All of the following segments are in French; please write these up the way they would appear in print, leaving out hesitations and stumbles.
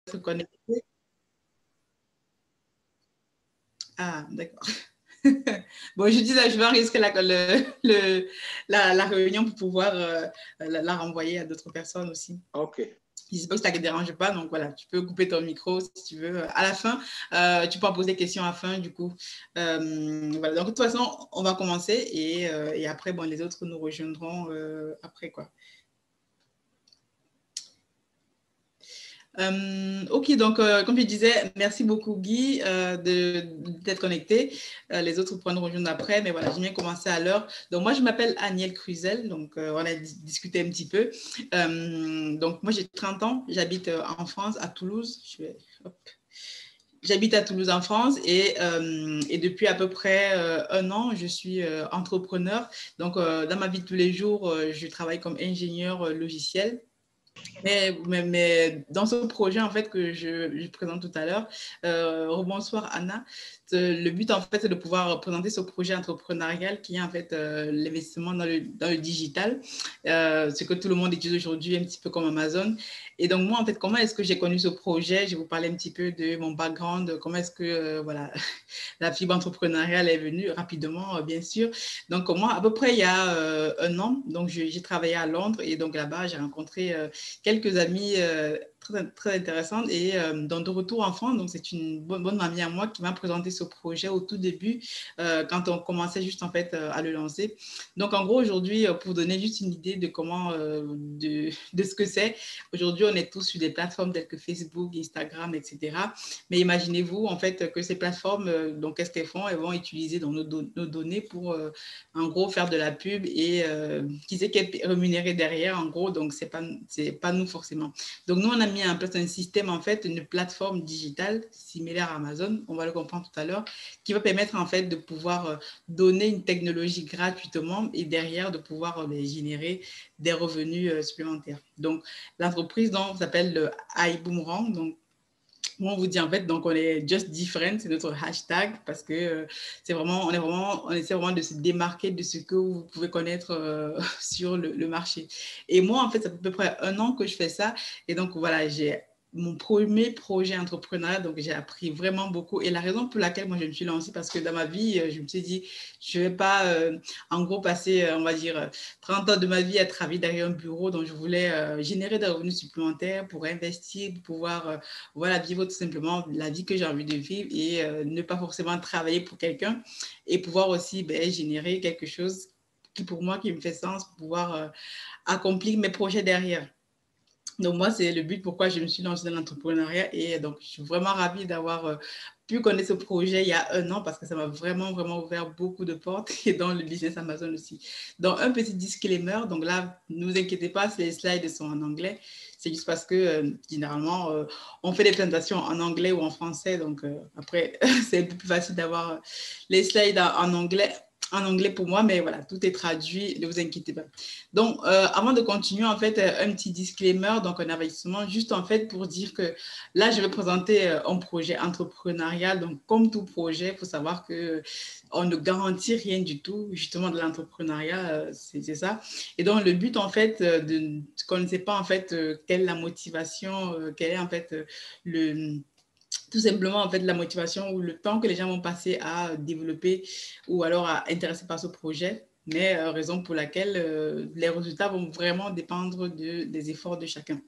être connecté. Ah, d'accord. Bon, je disais, je vais enregistrer la réunion pour pouvoir la renvoyer à d'autres personnes aussi. OK. Je ne sais pas si ça ne te dérange pas, donc voilà, tu peux couper ton micro si tu veux. À la fin, tu peux en poser des questions à la fin, du coup. Voilà. Donc, de toute façon, on va commencer et après, bon, les autres nous rejoindront après, quoi. Ok, donc comme je disais, merci beaucoup Guy d'être connecté. Les autres pourront nous rejoindre après, mais voilà, j'ai bien commencé à l'heure. Donc moi, je m'appelle Aniel Cruzel, donc on a discuté un petit peu. Donc moi, j'ai 30 ans, j'habite en France, à Toulouse. J'habite à Toulouse en France et depuis à peu près un an, je suis entrepreneur. Donc dans ma vie de tous les jours, je travaille comme ingénieur logiciel. Mais dans ce projet, en fait, que je présente tout à l'heure, bonsoir Anna, le but, en fait, c'est de pouvoir présenter ce projet entrepreneurial qui est, en fait, l'investissement dans le digital, ce que tout le monde utilise aujourd'hui, un petit peu comme Amazon. Et donc, moi, en fait, comment est-ce que j'ai connu ce projet? Je vais vous parler un petit peu de mon background, comment est-ce que, voilà, la fibre entrepreneuriale est venue rapidement, bien sûr. Donc, moi, à peu près il y a un an, donc j'ai travaillé à Londres et donc là-bas, j'ai rencontré quelques amis très intéressantes et donc de retour en France, donc c'est une bonne amie à moi qui m'a présenté ce projet au tout début quand on commençait juste en fait à le lancer. Donc en gros aujourd'hui, pour donner juste une idée de comment, de ce que c'est, aujourd'hui on est tous sur des plateformes telles que Facebook, Instagram, etc. Mais imaginez-vous en fait que ces plateformes, donc qu'est-ce qu'elles font? Elles vont utiliser donc, nos données pour en gros faire de la pub et qui sait qu'elle est rémunérée derrière en gros, donc c'est pas nous forcément. Donc nous on a mis en place un système en fait, une plateforme digitale similaire à Amazon, on va le comprendre tout à l'heure, qui va permettre en fait de pouvoir donner une technologie gratuitement et derrière de pouvoir générer des revenus supplémentaires. Donc l'entreprise s'appelle le iBoomerang, donc moi, on vous dit en fait, donc on est just different, c'est notre hashtag parce que c'est vraiment, on essaie vraiment de se démarquer de ce que vous pouvez connaître sur le marché. Et moi, en fait, ça fait à peu près un an que je fais ça. Et donc, voilà, j'ai mon premier projet entrepreneurial, donc j'ai appris vraiment beaucoup. Et la raison pour laquelle moi je me suis lancée, parce que dans ma vie, je me suis dit, je ne vais pas en gros passer, on va dire, 30 ans de ma vie à travailler derrière un bureau, donc je voulais générer des revenus supplémentaires pour investir, pour pouvoir voilà, vivre tout simplement la vie que j'ai envie de vivre et ne pas forcément travailler pour quelqu'un et pouvoir aussi générer quelque chose qui pour moi, qui me fait sens, pour pouvoir accomplir mes projets derrière. Donc moi, c'est le but pourquoi je me suis lancée dans l'entrepreneuriat et donc je suis vraiment ravie d'avoir pu connaître ce projet il y a un an parce que ça m'a vraiment, vraiment ouvert beaucoup de portes et dans le business Amazon aussi. Donc un petit disclaimer, donc là, ne vous inquiétez pas, les slides sont en anglais. C'est juste parce que généralement, on fait des présentations en anglais ou en français. Donc après, c'est un peu plus facile d'avoir les slides en anglais pour moi, mais voilà, tout est traduit, ne vous inquiétez pas. Donc, avant de continuer, en fait, un petit disclaimer, donc un investissement, juste en fait pour dire que là, je vais présenter un projet entrepreneurial. Donc, comme tout projet, il faut savoir que on ne garantit rien du tout, justement, de l'entrepreneuriat, c'est ça. Et donc, le but, en fait, qu'on ne sait pas, en fait, quelle est la motivation, quelle est, en fait, tout simplement, en fait, la motivation ou le temps que les gens vont passer à développer ou alors à intéresser par ce projet, mais raison pour laquelle les résultats vont vraiment dépendre des efforts de chacun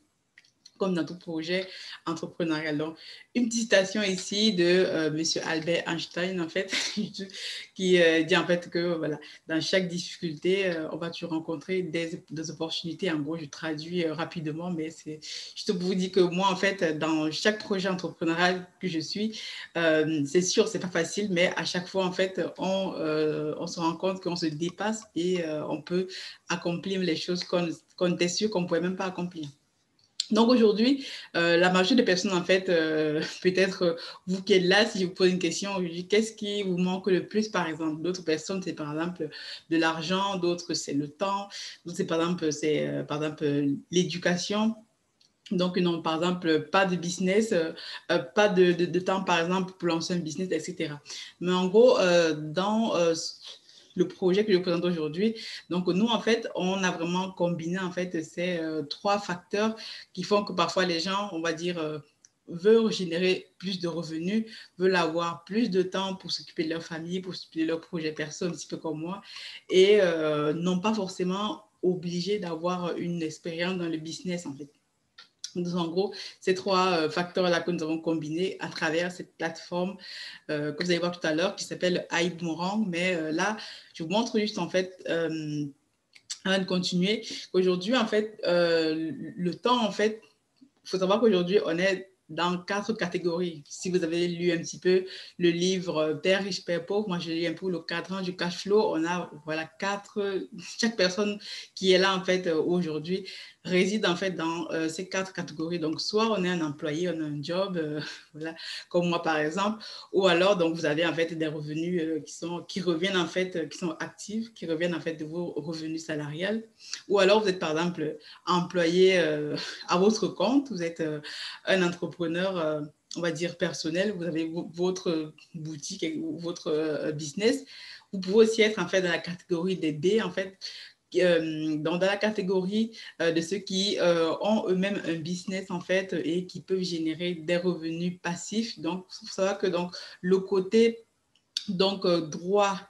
comme dans tout projet entrepreneurial. Donc, une petite citation ici de Monsieur Albert Einstein, en fait, qui dit en fait que voilà, dans chaque difficulté, on va toujours rencontrer des opportunités. En gros, je traduis rapidement, mais c'est juste pour vous dire que moi, en fait, dans chaque projet entrepreneurial que je suis, c'est sûr, c'est pas facile, mais à chaque fois, en fait, on se rend compte qu'on se dépasse et on peut accomplir les choses qu'on était sûr qu'on ne pouvait même pas accomplir. Donc aujourd'hui, la majorité des personnes, en fait, peut-être vous qui êtes là, si je vous pose une question aujourd'hui, qu'est-ce qui vous manque le plus, par exemple? D'autres personnes, c'est par exemple de l'argent, d'autres, c'est le temps, d'autres, c'est par exemple l'éducation. Donc, non, par exemple, pas de business, pas de temps, par exemple, pour lancer un business, etc. Mais en gros, dans le projet que je présente aujourd'hui, donc nous, en fait, on a vraiment combiné, en fait, ces trois facteurs qui font que parfois les gens, on va dire, veulent générer plus de revenus, veulent avoir plus de temps pour s'occuper de leur famille, pour s'occuper de leurs projets personnels, un petit peu comme moi, et n'ont pas forcément obligé d'avoir une expérience dans le business, en fait. Donc, en gros, ces trois facteurs-là que nous avons combinés à travers cette plateforme que vous allez voir tout à l'heure, qui s'appelle iBoomerang. Mais là, je vous montre juste, en fait, avant de continuer, qu'aujourd'hui, en fait, le temps, en fait, il faut savoir qu'aujourd'hui, on est dans 4 catégories. Si vous avez lu un petit peu le livre Père riche, Père pauvre, moi, j'ai lu un peu le cadran du cash flow. On a, voilà, 4, chaque personne qui est là, en fait, aujourd'hui, réside, en fait, dans ces 4 catégories. Donc, soit on est un employé, on a un job, voilà, comme moi, par exemple, ou alors, donc, vous avez, en fait, des revenus qui reviennent, en fait, qui sont actifs, qui reviennent, en fait, de vos revenus salariales. Ou alors, vous êtes, par exemple, employé à votre compte, vous êtes un entrepreneur, on va dire personnel, vous avez votre boutique ou votre business. Vous pouvez aussi être en fait dans la catégorie des B, en fait, dans la catégorie de ceux qui ont eux-mêmes un business en fait et qui peuvent générer des revenus passifs. Donc, il faut savoir que donc, le côté donc, droit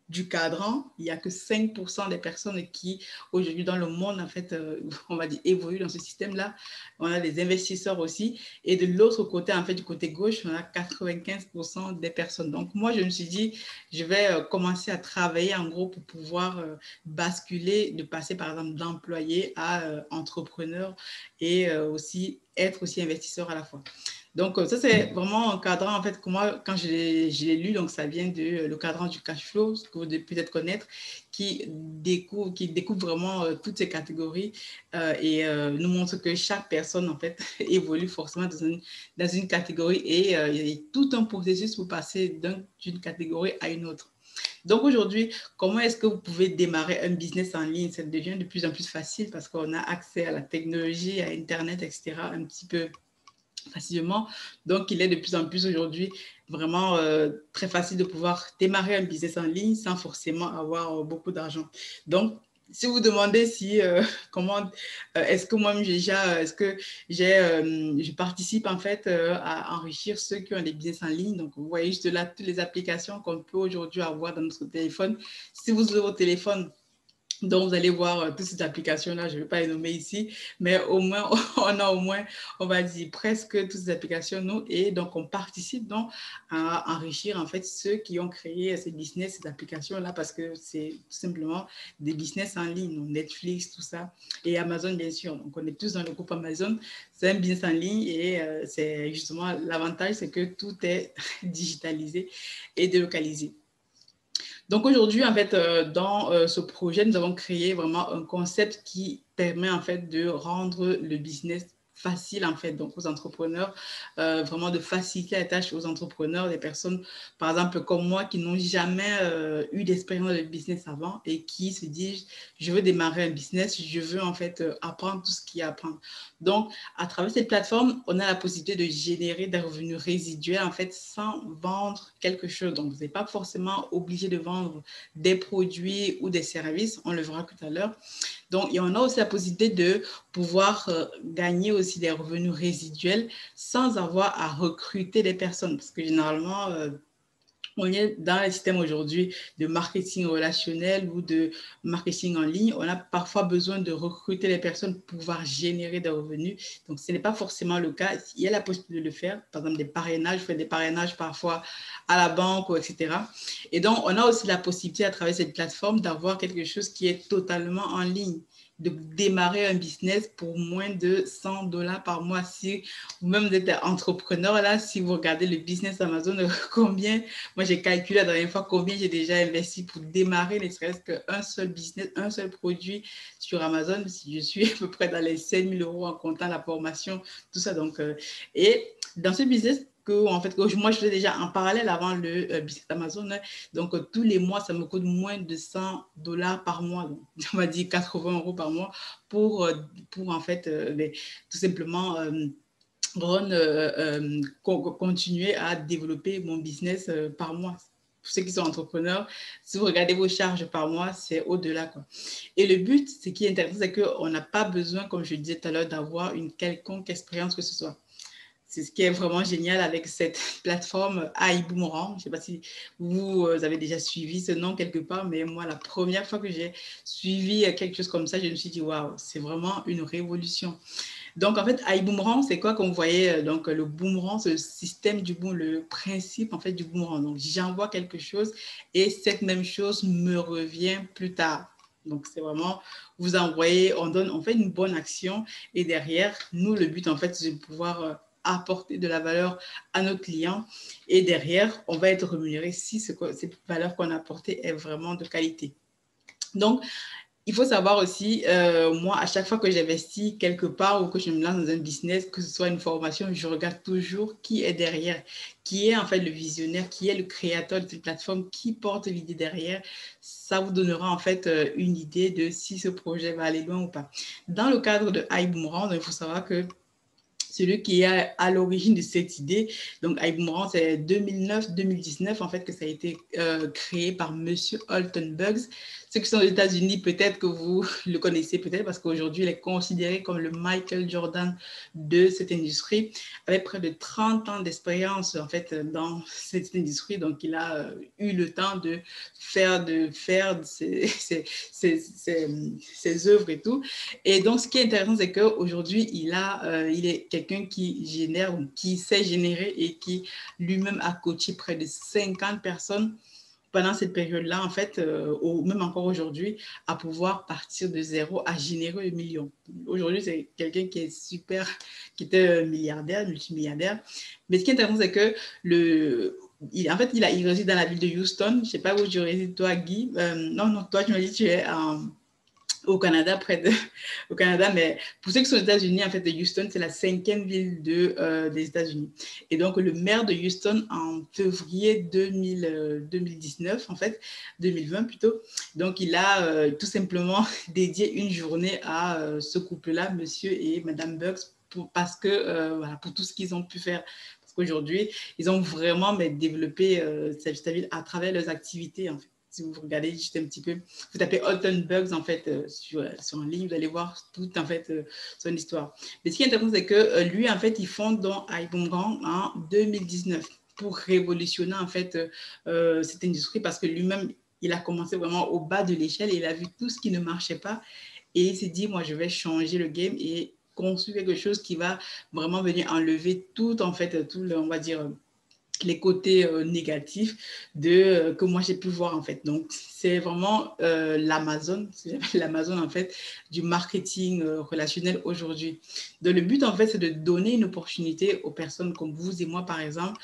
du cadran, il n'y a que 5% des personnes qui, aujourd'hui, dans le monde, en fait, on va dire, évoluent dans ce système-là. On a des investisseurs aussi. Et de l'autre côté, en fait, du côté gauche, on a 95% des personnes. Donc, moi, je me suis dit, je vais commencer à travailler, en gros, pour pouvoir basculer, de passer, par exemple, d'employé à entrepreneur et aussi être aussi investisseur à la fois. Donc, ça, c'est vraiment un cadran, en fait, que moi, quand je l'ai lu, donc ça vient de le cadran du cash flow, ce que vous devez peut-être connaître, qui découvre vraiment toutes ces catégories et nous montre que chaque personne, en fait, évolue forcément dans une catégorie et il y a tout un processus pour passer d'une catégorie à une autre. Donc aujourd'hui, comment est-ce que vous pouvez démarrer un business en ligne? Ça devient de plus en plus facile parce qu'on a accès à la technologie, à Internet, etc., un petit peu facilement. Donc, il est de plus en plus aujourd'hui vraiment très facile de pouvoir démarrer un business en ligne sans forcément avoir beaucoup d'argent. Donc, si vous demandez si comment est-ce que moi déjà est-ce que je participe en fait à enrichir ceux qui ont des business en ligne. Donc vous voyez juste là toutes les applications qu'on peut aujourd'hui avoir dans notre téléphone. Si vous ouvrez votre téléphone, donc, vous allez voir toutes ces applications-là, je ne vais pas les nommer ici, mais au moins, on a au moins, on va dire, presque toutes ces applications, nous, et donc on participe donc à enrichir en fait ceux qui ont créé ces business, ces applications-là, parce que c'est tout simplement des business en ligne, donc Netflix, tout ça, et Amazon, bien sûr. Donc, on est tous dans le groupe Amazon, c'est un business en ligne et c'est justement l'avantage, c'est que tout est digitalisé et délocalisé. Donc aujourd'hui, en fait, dans ce projet, nous avons créé vraiment un concept qui permet en fait de rendre le business facile en fait donc aux entrepreneurs, vraiment de faciliter la tâche aux entrepreneurs, des personnes par exemple comme moi qui n'ont jamais eu d'expérience de business avant et qui se disent je veux démarrer un business, je veux en fait apprendre tout ce qu'il y a à apprendre. Donc à travers cette plateforme, on a la possibilité de générer des revenus résiduels en fait sans vendre quelque chose. Donc vous n'êtes pas forcément obligé de vendre des produits ou des services, on le verra tout à l'heure. Donc, et on a aussi la possibilité de pouvoir gagner aussi des revenus résiduels sans avoir à recruter des personnes. Parce que généralement, on est dans le système aujourd'hui de marketing relationnel ou de marketing en ligne. On a parfois besoin de recruter les personnes pour pouvoir générer des revenus. Donc, ce n'est pas forcément le cas. Il y a la possibilité de le faire. Par exemple, des parrainages. Je fais des parrainages parfois à la banque, etc. Et donc, on a aussi la possibilité à travers cette plateforme d'avoir quelque chose qui est totalement en ligne, de démarrer un business pour moins de $100 par mois. Si vous-même vous êtes entrepreneur, là, si vous regardez le business Amazon, combien, moi j'ai calculé la dernière fois combien j'ai déjà investi pour démarrer, ne serait-ce qu'un seul business, un seul produit sur Amazon. Si je suis à peu près dans les 5 000 euros en comptant la formation, tout ça. Donc, et dans ce business, en fait, moi, je faisais déjà en parallèle avant le business Amazon. Donc, tous les mois, ça me coûte moins de $100 par mois. Donc, on va dire 80 euros par mois pour en fait, tout simplement continuer à développer mon business par mois. Pour ceux qui sont entrepreneurs, si vous regardez vos charges par mois, c'est au-delà, quoi. Et le but, ce qui est intéressant, c'est qu'on n'a pas besoin, comme je disais tout à l'heure, d'avoir une quelconque expérience que ce soit. c'est ce qui est vraiment génial avec cette plateforme iBoomerang. Je ne sais pas si vous avez déjà suivi ce nom quelque part, mais moi, la première fois que j'ai suivi quelque chose comme ça, je me suis dit, waouh, c'est vraiment une révolution. Donc, en fait, iBoomerang, c'est quoi qu'on voyait? Donc, le boomerang, c'est le système du boom, le principe, en fait, du boomerang. Donc, j'envoie quelque chose et cette même chose me revient plus tard. Donc, c'est vraiment, vous envoyez, on fait une bonne action et derrière, nous, le but, en fait, c'est de pouvoir apporter de la valeur à nos clients et derrière, on va être rémunéré si cette valeur qu'on a apportée est vraiment de qualité. Donc, il faut savoir aussi, moi, à chaque fois que j'investis quelque part ou que je me lance dans un business, que ce soit une formation, je regarde toujours qui est derrière, qui est en fait le visionnaire, qui est le créateur de cette plateforme, qui porte l'idée derrière. Ça vous donnera en fait une idée de si ce projet va aller loin ou pas. Dans le cadre de iBoomerang, il faut savoir que celui qui est à l'origine de cette idée. Donc, iBoomerang, c'est 2009-2019, en fait, que ça a été créé par Monsieur Alton Bugs. Ceux qui sont aux États-Unis, peut-être que vous le connaissez, peut-être, parce qu'aujourd'hui, il est considéré comme le Michael Jordan de cette industrie, avec près de 30 ans d'expérience, en fait, dans cette industrie. Donc, il a eu le temps de faire ses œuvres et tout. Et donc, ce qui est intéressant, c'est qu'aujourd'hui, il est quelqu'un qui génère ou qui sait générer et qui lui-même a coaché près de 50 personnes pendant cette période-là, en fait, même encore aujourd'hui, à pouvoir partir de zéro, à générer le million. Aujourd'hui, c'est quelqu'un qui est super, qui était milliardaire, multimilliardaire. Mais ce qui est intéressant, c'est que en fait, il réside dans la ville de Houston. Je ne sais pas où tu résides, toi, Guy. Non, toi, tu m'as dit que tu es au Canada, au Canada, mais pour ceux qui sont aux États-Unis, en fait, Houston, c'est la 5e ville des États-Unis. Et donc, le maire de Houston, en février 2019, en fait, 2020 plutôt, donc il a tout simplement dédié une journée à ce couple-là, monsieur et madame Bugs, parce que, voilà, pour tout ce qu'ils ont pu faire. Parce qu'aujourd'hui, ils ont vraiment développé cette ville à travers leurs activités, en fait. Si vous regardez juste un petit peu, vous tapez Alton Bugs en fait sur en ligne, vous allez voir toute en fait son histoire. Mais ce qui est intéressant, c'est que lui en fait, il fonde dans iBoomerang en 2019 pour révolutionner en fait cette industrie parce que lui-même, il a commencé vraiment au bas de l'échelle et il a vu tout ce qui ne marchait pas et il s'est dit, moi, je vais changer le game et construire quelque chose qui va vraiment venir enlever tout en fait, tout le, on va dire les côtés négatifs que moi j'ai pu voir en fait. Donc c'est vraiment l'Amazon en fait du marketing relationnel aujourd'hui. Donc le but en fait c'est de donner une opportunité aux personnes comme vous et moi par exemple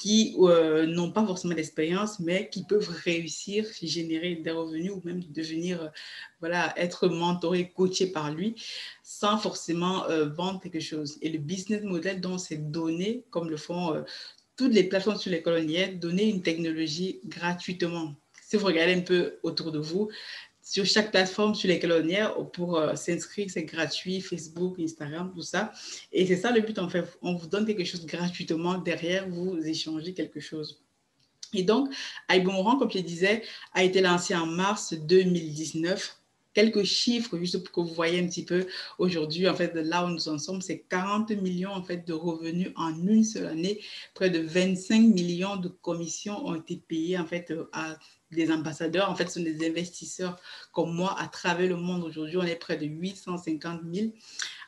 qui n'ont pas forcément d'expérience, mais qui peuvent réussir, générer des revenus ou même devenir, voilà, être mentorés, coachés par lui, sans forcément vendre quelque chose. Et le business model, donc, c'est donner, comme le font toutes les plateformes sur lesquelles on y est, donner une technologie gratuitement. Si vous regardez un peu autour de vous, sur chaque plateforme sur laquelle on est, pour s'inscrire, c'est gratuit, Facebook, Instagram, tout ça. Et c'est ça le but, en fait. On vous donne quelque chose gratuitement, derrière, vous échangez quelque chose. Et donc, iBoomerang, comme je disais, a été lancé en mars 2019. Quelques chiffres, juste pour que vous voyez un petit peu aujourd'hui, en fait, là où nous en sommes, c'est 40 millions en fait, de revenus en une seule année. Près de 25 millions de commissions ont été payées en fait, à des ambassadeurs. En fait, ce sont des investisseurs comme moi à travers le monde. Aujourd'hui, on est près de 850 000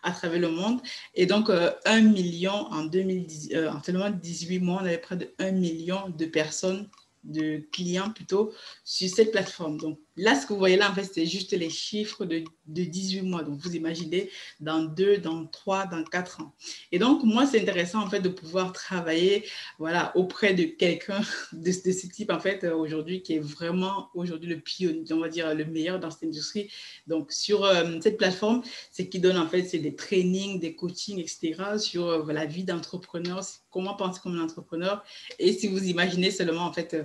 à travers le monde. Et donc, 1 million en 2010, en seulement 18 mois, on avait près de 1 million de personnes, de clients plutôt, sur cette plateforme. Donc, là, ce que vous voyez là, en fait, c'est juste les chiffres de 18 mois. Donc, vous imaginez dans 2, dans 3, dans 4 ans. Et donc, moi, c'est intéressant, en fait, de pouvoir travailler, voilà, auprès de quelqu'un de ce type, en fait, aujourd'hui, qui est vraiment, aujourd'hui, le pionnier, on va dire, le meilleur dans cette industrie. Donc, sur cette plateforme, ce qui donne, en fait, c'est des trainings, des coachings, etc., sur la vie d'entrepreneur, comment penser comme un entrepreneur. Et si vous imaginez seulement, en fait,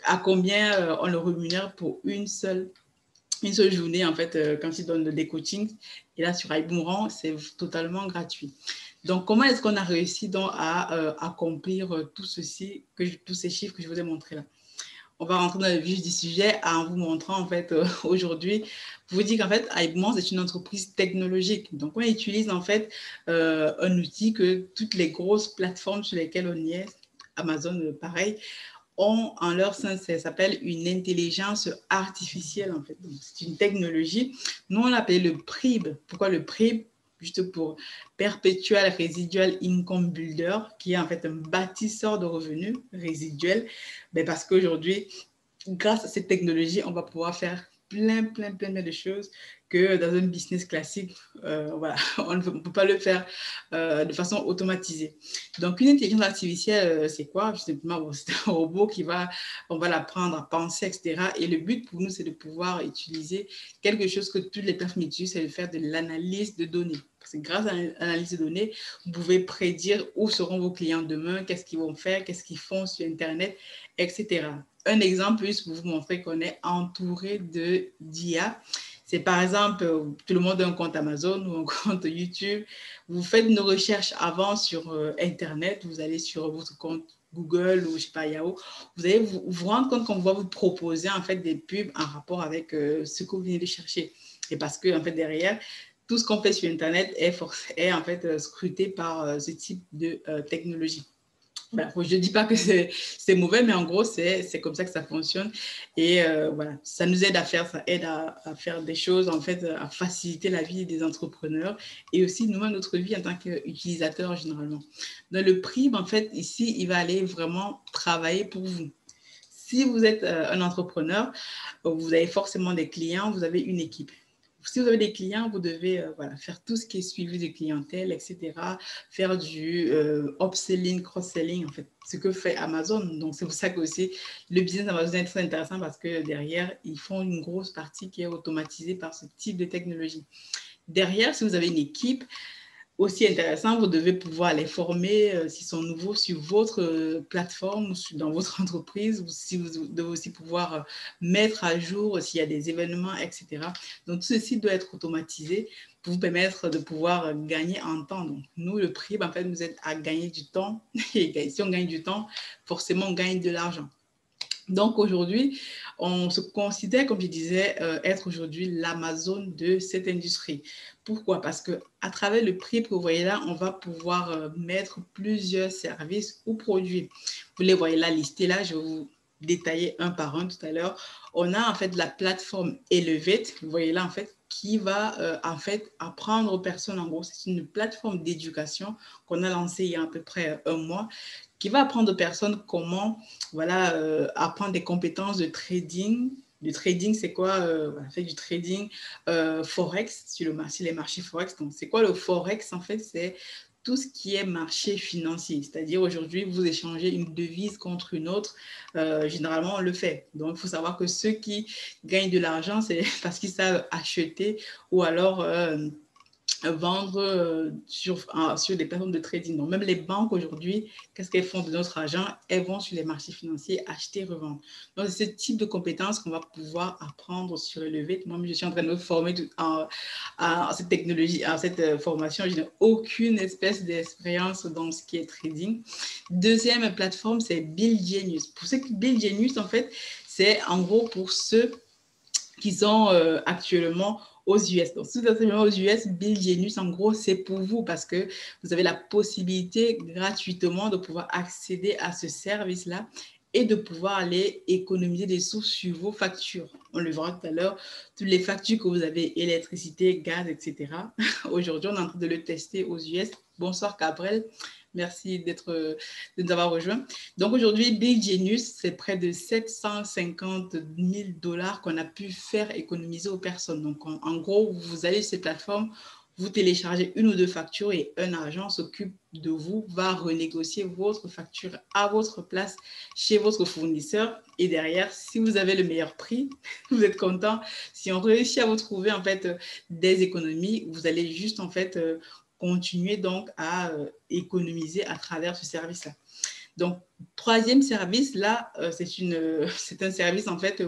à combien on le rémunère pour une seule journée, en fait, quand il donne des coachings. Et là, sur iBoomerang, c'est totalement gratuit. Donc, comment est-ce qu'on a réussi donc à accomplir tout ceci, tous ces chiffres que je vous ai montrés là? on va rentrer dans le vif du sujet en vous montrant en fait aujourd'hui, pour vous dire qu'en fait, Hypement, c'est une entreprise technologique. Donc, on utilise en fait un outil que toutes les grosses plateformes sur lesquelles on y est, Amazon, pareil, ont en leur sein, ça s'appelle une intelligence artificielle en fait. C'est une technologie. Nous, on l'appelle le PRIB. Pourquoi le PRIB? Juste pour Perpetual Residual Income Builder, qui est en fait un bâtisseur de revenus résiduels. Mais parce qu'aujourd'hui, grâce à cette technologie, on va pouvoir faire plein de choses que dans un business classique, voilà, on ne peut pas le faire de façon automatisée. Donc, une intelligence artificielle, c'est quoi? Simplement, bon, c'est un robot on va l'apprendre à penser, etc. Et le but pour nous, c'est de pouvoir utiliser quelque chose que toutes les personnes utilisent, c'est de faire de l'analyse de données. Parce que grâce à l'analyse de données, vous pouvez prédire où seront vos clients demain, qu'est-ce qu'ils vont faire, qu'est-ce qu'ils font sur Internet, etc. Un exemple juste pour vous montrer qu'on est entouré d'IA. C'est par exemple, tout le monde a un compte Amazon ou un compte YouTube. Vous faites une recherche avant sur Internet, vous allez sur votre compte Google ou je sais pas, Yahoo. Vous allez vous rendre compte qu'on va vous proposer en fait des pubs en rapport avec ce que vous venez de chercher. Et parce que en fait derrière, tout ce qu'on fait sur Internet est en fait scruté par ce type de technologie. Voilà, je ne dis pas que c'est mauvais, mais en gros, c'est comme ça que ça fonctionne. Et voilà, ça nous aide ça aide à faire des choses, en fait, à faciliter la vie des entrepreneurs et aussi nous-mêmes notre vie en tant qu'utilisateurs généralement. Dans le prix, en fait, ici, il va aller vraiment travailler pour vous. Si vous êtes un entrepreneur, vous avez forcément des clients, vous avez une équipe. Si vous avez des clients, vous devez voilà, faire tout ce qui est suivi de clientèle, etc. Faire du upselling, cross-selling, en fait, ce que fait Amazon. Donc, c'est pour ça que aussi le business d'Amazon est très intéressant parce que derrière, ils font une grosse partie qui est automatisée par ce type de technologie. Derrière, si vous avez une équipe, aussi intéressant, vous devez pouvoir les former s'ils sont nouveaux sur votre plateforme ou dans votre entreprise, ou si vous devez aussi pouvoir mettre à jour s'il y a des événements, etc. Donc, tout ceci doit être automatisé pour vous permettre de pouvoir gagner en temps. Donc, nous, le prix, en fait, nous aide à gagner du temps. Et si on gagne du temps, forcément, on gagne de l'argent. Donc aujourd'hui, on se considère, comme je disais, être aujourd'hui l'Amazon de cette industrie. Pourquoi? Parce qu'à travers le prix que vous voyez là, on va pouvoir mettre plusieurs services ou produits. Vous les voyez là listés là, je vais vous détailler un par un tout à l'heure. On a en fait la plateforme Elevate, vous voyez là en fait, qui va en fait apprendre aux personnes. En gros, c'est une plateforme d'éducation qu'on a lancée il y a à peu près un mois, qui va apprendre aux personnes comment voilà, apprendre des compétences de trading. Du trading, c'est quoi? Voilà, fait du trading Forex sur les marchés Forex. Donc, c'est quoi le Forex? En fait, c'est tout ce qui est marché financier. C'est-à-dire, aujourd'hui, vous échangez une devise contre une autre. Généralement, on le fait. Donc, il faut savoir que ceux qui gagnent de l'argent, c'est parce qu'ils savent acheter ou alors vendre sur des plateformes de trading. Donc, même les banques aujourd'hui, qu'est-ce qu'elles font de notre argent? Elles vont sur les marchés financiers acheter, revendre. Donc, c'est ce type de compétences qu'on va pouvoir apprendre sur Elevate. Moi, je suis en train de me former à cette technologie, à cette formation. Je n'ai aucune espèce d'expérience dans ce qui est trading. Deuxième plateforme, c'est Build Genius. Pour ceux qui Build Genius, en fait, c'est en gros pour ceux qui sont actuellement aux US. Donc, si vous êtes actuellement aux US, Build Genius, en gros, c'est pour vous parce que vous avez la possibilité gratuitement de pouvoir accéder à ce service-là et de pouvoir aller économiser des sous sur vos factures. On le verra tout à l'heure, toutes les factures que vous avez, électricité, gaz, etc. Aujourd'hui, on est en train de le tester aux US. Bonsoir, Gabriel. Merci de nous avoir rejoints. Donc aujourd'hui, Build Genius, c'est près de 750 000 $ qu'on a pu faire économiser aux personnes. Donc en gros, vous allez sur ces plateformes, vous téléchargez une ou deux factures et un agent s'occupe de vous, va renégocier votre facture à votre place chez votre fournisseur. Et derrière, si vous avez le meilleur prix, vous êtes content. Si on réussit à vous trouver en fait des économies, vous allez juste en fait continuer donc à économiser à travers ce service-là. Donc, troisième service, là, c'est un service, en fait,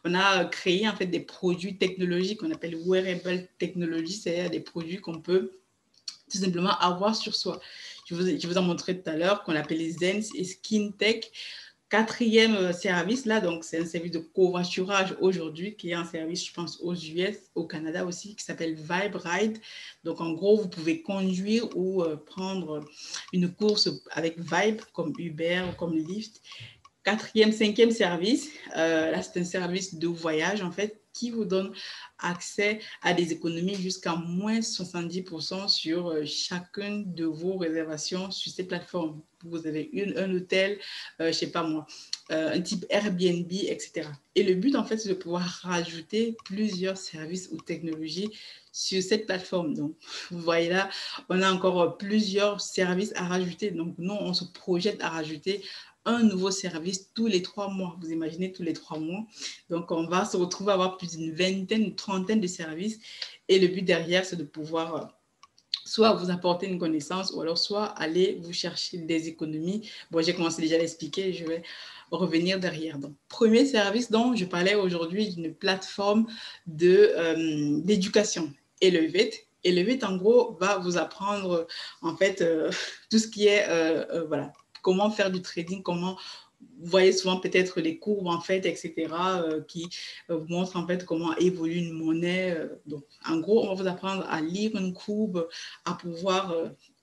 on a créé, en fait, des produits technologiques qu'on appelle wearable technology, c'est-à-dire des produits qu'on peut tout simplement avoir sur soi. Je vous en montrais tout à l'heure qu'on appelle les Zens et Skin Tech. Quatrième service, là, donc c'est un service de covoiturage aujourd'hui qui est un service, je pense, aux US, au Canada aussi, qui s'appelle Vibe Ride. Donc, en gros, vous pouvez conduire ou prendre une course avec Vibe, comme Uber ou comme Lyft. Quatrième, cinquième service, là, c'est un service de voyage, en fait, qui vous donne accès à des économies jusqu'à moins 70% sur chacune de vos réservations sur ces plateformes. Vous avez un hôtel, je ne sais pas moi, un type Airbnb, etc. Et le but, en fait, c'est de pouvoir rajouter plusieurs services ou technologies sur cette plateforme. Donc, vous voyez là, on a encore plusieurs services à rajouter. Donc, nous, on se projette à rajouter un nouveau service tous les 3 mois. Vous imaginez, tous les 3 mois. Donc, on va se retrouver à avoir plus d'une vingtaine, une trentaine de services. Et le but derrière, c'est de pouvoir soit vous apporter une connaissance ou alors soit aller vous chercher des économies. Bon, j'ai commencé déjà à l'expliquer, je vais revenir derrière. Donc, premier service dont je parlais aujourd'hui d'une plateforme d'éducation, Elevate. Elevate, en gros, va vous apprendre en fait tout ce qui est, voilà, comment faire du trading, comment vous voyez souvent peut-être les courbes en fait, etc., qui vous montrent en fait comment évolue une monnaie. Donc, en gros, on va vous apprendre à lire une courbe, à pouvoir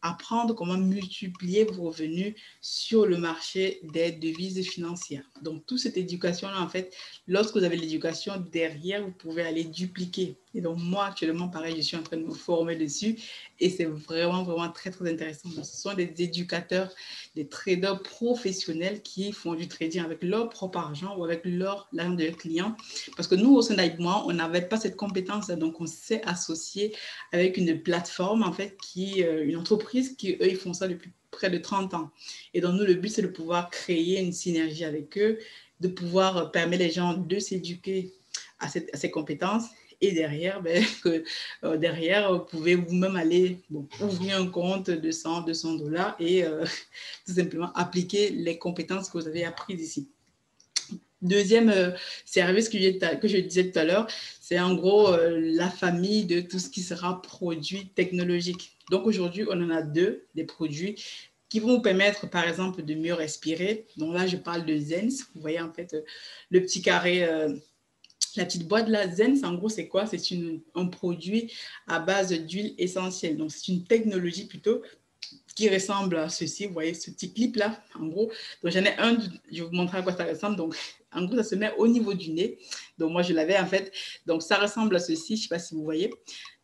apprendre comment multiplier vos revenus sur le marché des devises financières. Donc, toute cette éducation-là, en fait, lorsque vous avez l'éducation derrière, vous pouvez aller dupliquer. Et donc, moi, actuellement, pareil, je suis en train de me former dessus et c'est vraiment, vraiment très, très intéressant. Donc, ce sont des éducateurs, des traders professionnels qui font du trading avec leur propre argent ou avec l'argent de leurs clients. Parce que nous, au sein d'Aïbouan, on n'avait pas cette compétence, donc on s'est associé avec une plateforme, en fait, une entreprise qui, eux, ils font ça depuis près de 30 ans. Et donc, nous, le but, c'est de pouvoir créer une synergie avec eux, de pouvoir permettre les gens de s'éduquer à ces compétences. Et derrière, derrière, vous pouvez vous-même aller ouvrir un compte de 100, 200 dollars et tout simplement appliquer les compétences que vous avez apprises ici. Deuxième service que je disais tout à l'heure, c'est en gros la famille de tout ce qui sera produit technologique. Donc aujourd'hui, on en a deux, des produits qui vont vous permettre, par exemple, de mieux respirer. Donc là, je parle de Zense. Vous voyez en fait le petit carré, la petite boîte là, Zense, en gros, c'est quoi? C'est un produit à base d'huile essentielle. Donc c'est une technologie plutôt qui ressemble à ceci. Vous voyez ce petit clip là, en gros. Donc j'en ai un, je vais vous montrer à quoi ça ressemble. Donc en gros, ça se met au niveau du nez. Donc moi, je l'avais en fait. Donc ça ressemble à ceci, je ne sais pas si vous voyez.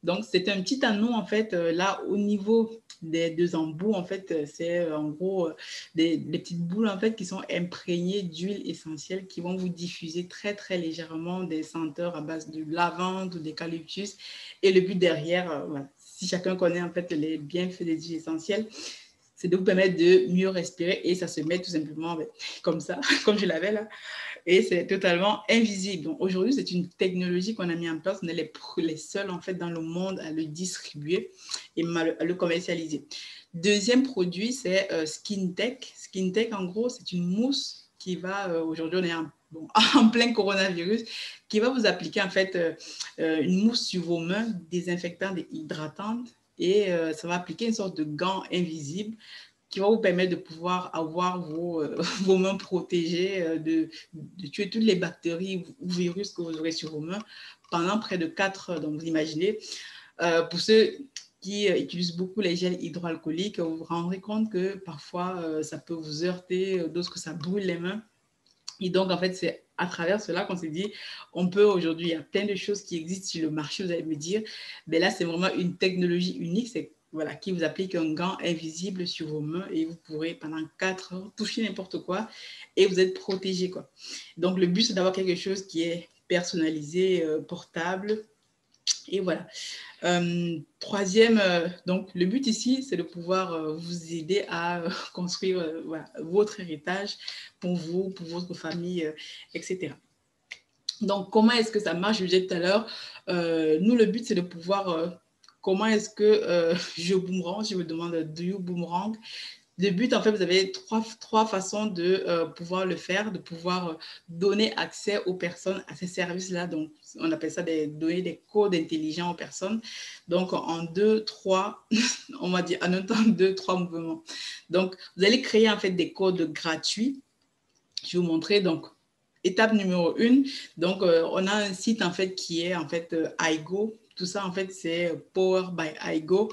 Donc c'est un petit anneau en fait là au niveau des deux embouts. En fait, c'est en gros des petites boules en fait qui sont imprégnées d'huile essentielle qui vont vous diffuser très très légèrement des senteurs à base de lavande ou d'eucalyptus. Et le but derrière, voilà, si chacun connaît en fait les bienfaits des huiles essentielles, c'est de vous permettre de mieux respirer et ça se met tout simplement comme ça, comme je l'avais là, et c'est totalement invisible. Donc aujourd'hui, c'est une technologie qu'on a mis en place. On est les seuls en fait dans le monde à le distribuer et à le commercialiser. Deuxième produit, c'est SkinTech. SkinTech, en gros, c'est une mousse qui va, aujourd'hui, on est en plein coronavirus, qui va vous appliquer en fait une mousse sur vos mains, désinfectante et hydratante, et ça va appliquer une sorte de gant invisible qui va vous permettre de pouvoir avoir vos mains protégées, de tuer toutes les bactéries ou virus que vous aurez sur vos mains pendant près de 4 heures. Donc, vous imaginez, pour ceux qui utilisent beaucoup les gels hydroalcooliques, vous vous rendrez compte que parfois, ça peut vous heurter, d'autres que ça brûle les mains. Et donc, en fait, c'est à travers cela qu'on s'est dit, on peut aujourd'hui, il y a plein de choses qui existent sur le marché, vous allez me dire, mais là, c'est vraiment une technologie unique, c'est voilà, qui vous applique un gant invisible sur vos mains et vous pourrez pendant 4 heures toucher n'importe quoi et vous êtes protégé, quoi. Donc, le but, c'est d'avoir quelque chose qui est personnalisé, portable, et voilà. Troisième, donc le but ici, c'est de pouvoir vous aider à construire voilà, votre héritage pour vous, pour votre famille, etc. Donc, comment est-ce que ça marche? Je vous disais tout à l'heure, nous, le but, c'est de pouvoir, comment est-ce que je boomerang, je me demande, do you boomerang? Le but, en fait, vous avez trois façons de pouvoir le faire, de pouvoir donner accès aux personnes à ces services-là. Donc, on appelle ça donner des codes intelligents aux personnes. Donc, en 2, 3, on va dire en un temps 2, 3 mouvements. Donc, vous allez créer en fait des codes gratuits Je vais vous montrer. Donc, étape numéro 1. Donc, on a un site en fait qui est en fait iGo. Tout ça en fait c'est Power by iGo.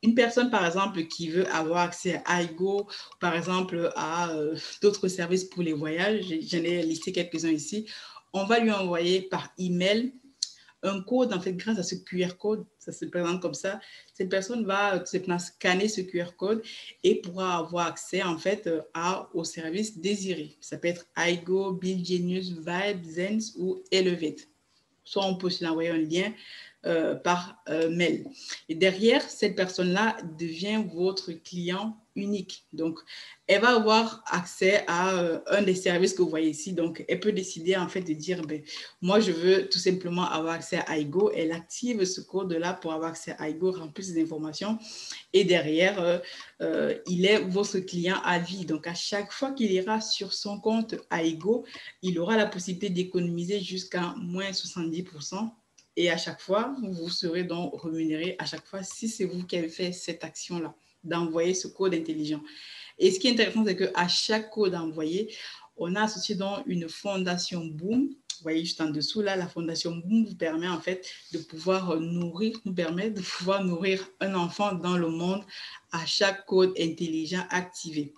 Une personne, par exemple, qui veut avoir accès à iGo, par exemple, à d'autres services pour les voyages, j'en ai listé quelques-uns ici, on va lui envoyer par email un code, en fait, grâce à ce QR code, ça se présente comme ça. Cette personne va tout simplement scanner ce QR code et pourra avoir accès, en fait, aux services désirés. Ça peut être iGo, Bill Genius, Vibe, Zense ou Elevate. Soit on peut aussi l'envoyer un lien par mail. Et derrière, cette personne-là devient votre client unique. Donc, elle va avoir accès à un des services que vous voyez ici. Donc, elle peut décider en fait de dire, ben, moi, je veux tout simplement avoir accès à iGo. Elle active ce code-là pour avoir accès à iGo, remplir ses informations. Et derrière, il est votre client à vie. Donc, à chaque fois qu'il ira sur son compte iGo, il aura la possibilité d'économiser jusqu'à moins 70%. Et à chaque fois, vous serez donc rémunéré à chaque fois si c'est vous qui avez fait cette action-là, d'envoyer ce code intelligent. Et ce qui est intéressant, c'est qu'à chaque code envoyé, on a associé donc une fondation Boom. Vous voyez juste en dessous, là, la fondation Boom vous permet en fait de pouvoir nourrir, nous permet de pouvoir nourrir un enfant dans le monde à chaque code intelligent activé.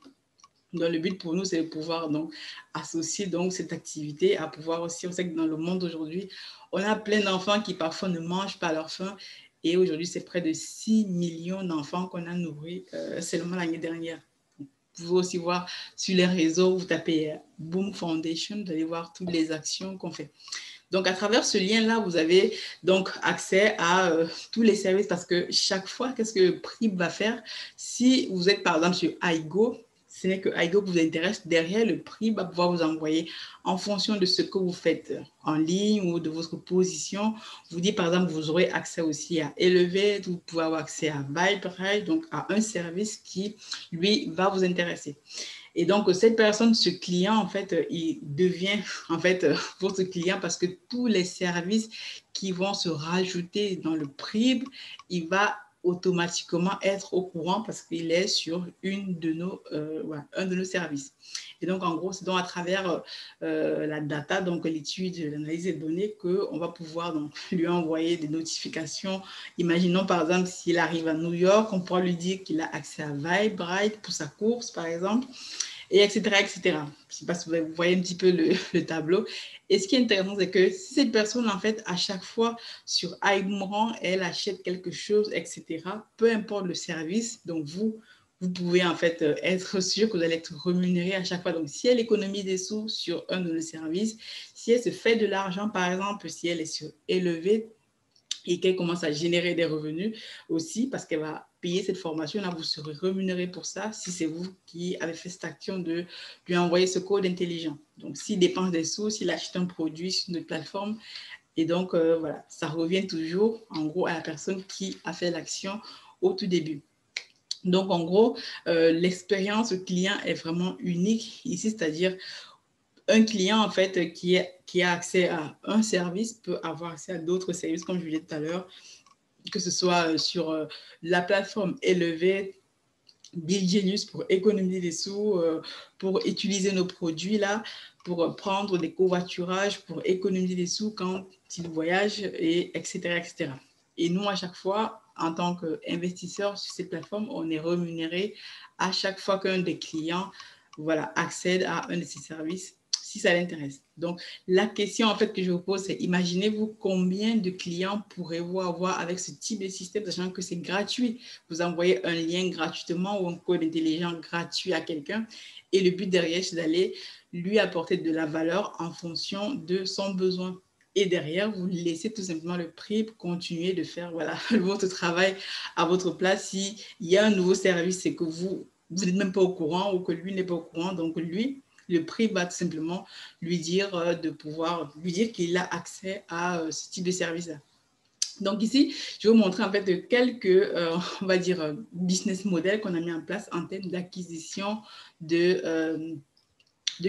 Donc, le but pour nous, c'est de pouvoir donc associer donc cette activité à pouvoir aussi, on sait que dans le monde aujourd'hui, on a plein d'enfants qui parfois ne mangent pas à leur faim. Et aujourd'hui, c'est près de 6 millions d'enfants qu'on a nourris seulement l'année dernière. Vous pouvez aussi voir sur les réseaux, vous tapez Boom Foundation, vous allez voir toutes les actions qu'on fait. Donc, à travers ce lien-là, vous avez donc accès à tous les services parce que chaque fois, qu'est-ce que PRIB va faire? Si vous êtes par exemple sur iGo, ce n'est que iGo qui vous intéresse, derrière le prix va pouvoir vous envoyer en fonction de ce que vous faites en ligne ou de votre position. Vous dites par exemple, vous aurez accès aussi à Elevate, vous pouvez avoir accès à Vibe, donc à un service qui, lui, va vous intéresser. Et donc, cette personne, ce client, en fait, il devient, en fait, votre client parce que tous les services qui vont se rajouter dans le PRIB, il va automatiquement être au courant parce qu'il est sur un de nos services. Et donc, en gros, c'est donc à travers la data, donc l'étude, l'analyse des données, qu'on va pouvoir donc, lui envoyer des notifications. Imaginons, par exemple, s'il arrive à New York, on pourra lui dire qu'il a accès à Vibe pour sa course, par exemple, et etc., etc. Je ne sais pas si vous voyez un petit peu le tableau. Et ce qui est intéressant, c'est que si cette personne, en fait, à chaque fois sur iBoomerang, elle achète quelque chose, etc., peu importe le service, donc vous pouvez en fait être sûr que vous allez être rémunéré à chaque fois. Donc, si elle économise des sous sur un de nos services, si elle se fait de l'argent, par exemple, si elle est sur Elevate, et qu'elle commence à générer des revenus aussi parce qu'elle va payer cette formation-là, vous serez rémunéré pour ça si c'est vous qui avez fait cette action de lui envoyer ce code intelligent. Donc, s'il dépense des sous, s'il achète un produit sur notre plateforme, et donc, voilà, ça revient toujours, en gros, à la personne qui a fait l'action au tout début. Donc, en gros, l'expérience client est vraiment unique ici, c'est-à-dire un client, en fait, qui a accès à un service peut avoir accès à d'autres services, comme je vous l'ai dit tout à l'heure, que ce soit sur la plateforme Elevate, Bill Genius pour économiser des sous, pour utiliser nos produits là, pour prendre des covoiturages, pour économiser des sous quand ils voyagent, et etc., etc. Et nous, à chaque fois, en tant qu'investisseurs sur ces plateformes, on est rémunéré à chaque fois qu'un des clients voilà, accède à un de ces services si ça l'intéresse. Donc, la question en fait que je vous pose, c'est imaginez-vous combien de clients pourrez-vous avoir avec ce type de système, sachant que c'est gratuit. Vous envoyez un lien gratuitement ou un code intelligent gratuit à quelqu'un et le but derrière, c'est d'aller lui apporter de la valeur en fonction de son besoin. Et derrière, vous laissez tout simplement le prix pour continuer de faire voilà, votre travail à votre place. S'il y a un nouveau service, c'est que vous n'êtes même pas au courant ou que lui n'est pas au courant. Donc, lui, le prix va tout simplement lui dire de pouvoir lui dire qu'il a accès à ce type de service-là. Donc ici, je vais vous montrer en fait quelques, on va dire, business models qu'on a mis en place en termes d'acquisition de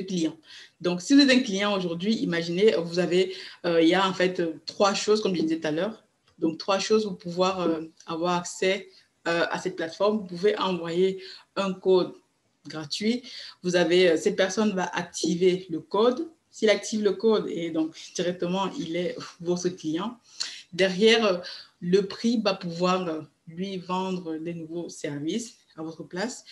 clients. Donc, si vous êtes un client aujourd'hui, imaginez, vous avez, il y a en fait 3 choses, comme je disais tout à l'heure. Donc, 3 choses pour pouvoir avoir accès à cette plateforme. Vous pouvez envoyer un code gratuit. Vous avez, cette personne va activer le code. S'il active le code et donc directement, il est votre client. Derrière, le prix va pouvoir lui vendre des nouveaux services à votre place.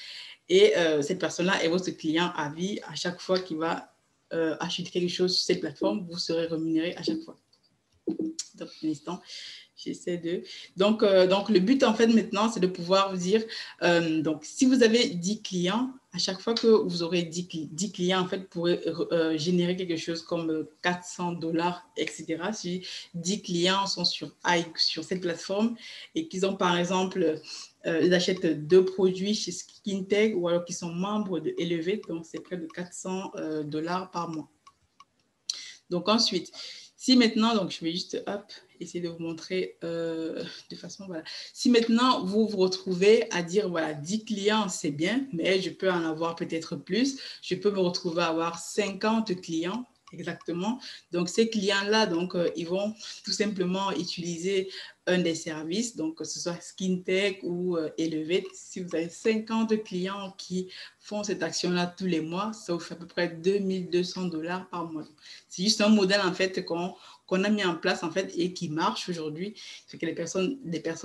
Et cette personne-là est votre client à vie. À chaque fois qu'il va acheter quelque chose sur cette plateforme, vous serez rémunéré à chaque fois. Donc, un instant. J'essaie de... Donc, le but, en fait, maintenant, c'est de pouvoir vous dire, donc, si vous avez 10 clients, à chaque fois que vous aurez 10 clients, en fait, vous pourrez générer quelque chose comme $400, etc. Si 10 clients sont sur cette plateforme et qu'ils ont, par exemple, ils achètent 2 produits chez SkinTech ou alors qu'ils sont membres de Elevate, donc c'est près de $400 par mois. Donc, ensuite, si maintenant, donc je vais juste essayer de vous montrer de façon, voilà. Si maintenant, vous vous retrouvez à dire, voilà, 10 clients, c'est bien, mais je peux en avoir peut-être plus. Je peux me retrouver à avoir 50 clients. Exactement. Donc, ces clients-là, donc, ils vont tout simplement utiliser un des services, donc que ce soit SkinTech ou Elevate. Si vous avez 50 clients qui font cette action-là tous les mois, ça vous fait à peu près $2200 par mois. C'est juste un modèle, en fait, qu'on a mis en place, en fait, et qui marche aujourd'hui. C'est que les personnes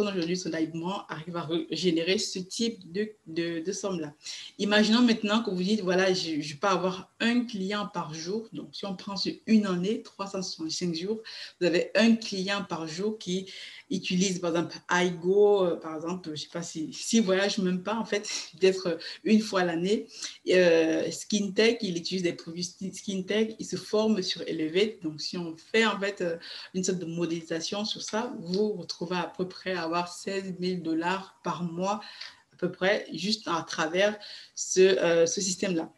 aujourd'hui, soudainement, arrivent à générer ce type de somme-là. Imaginons maintenant que vous dites, voilà, je peux avoir un client par jour. Donc, si on prend sur une année, 365 jours, vous avez un client par jour qui utilise, par exemple, iGo, par exemple, je ne sais pas s'il ne voyage même pas, en fait, peut-être une fois l'année. SkinTech, il utilise des produits SkinTech, il se forme sur Elevate. Donc, si on fait, en fait, une sorte de modélisation sur ça, vous retrouvez à peu près à avoir $16 000 par mois, à peu près, juste à travers ce système-là.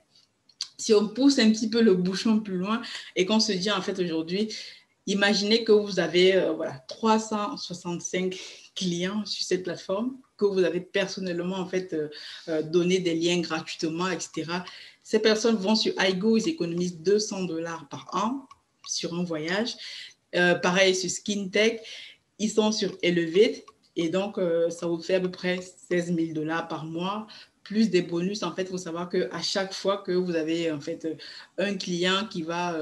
Si on pousse un petit peu le bouchon plus loin et qu'on se dit, en fait, aujourd'hui, imaginez que vous avez 365 clients sur cette plateforme, que vous avez personnellement, en fait, donné des liens gratuitement, etc. Ces personnes vont sur iGo, ils économisent $200 par an sur un voyage. Pareil sur SkinTech, ils sont sur Elevate et donc ça vous fait à peu près $16 000 par mois, plus des bonus. En fait, il faut savoir qu'à chaque fois que vous avez en fait un client qui va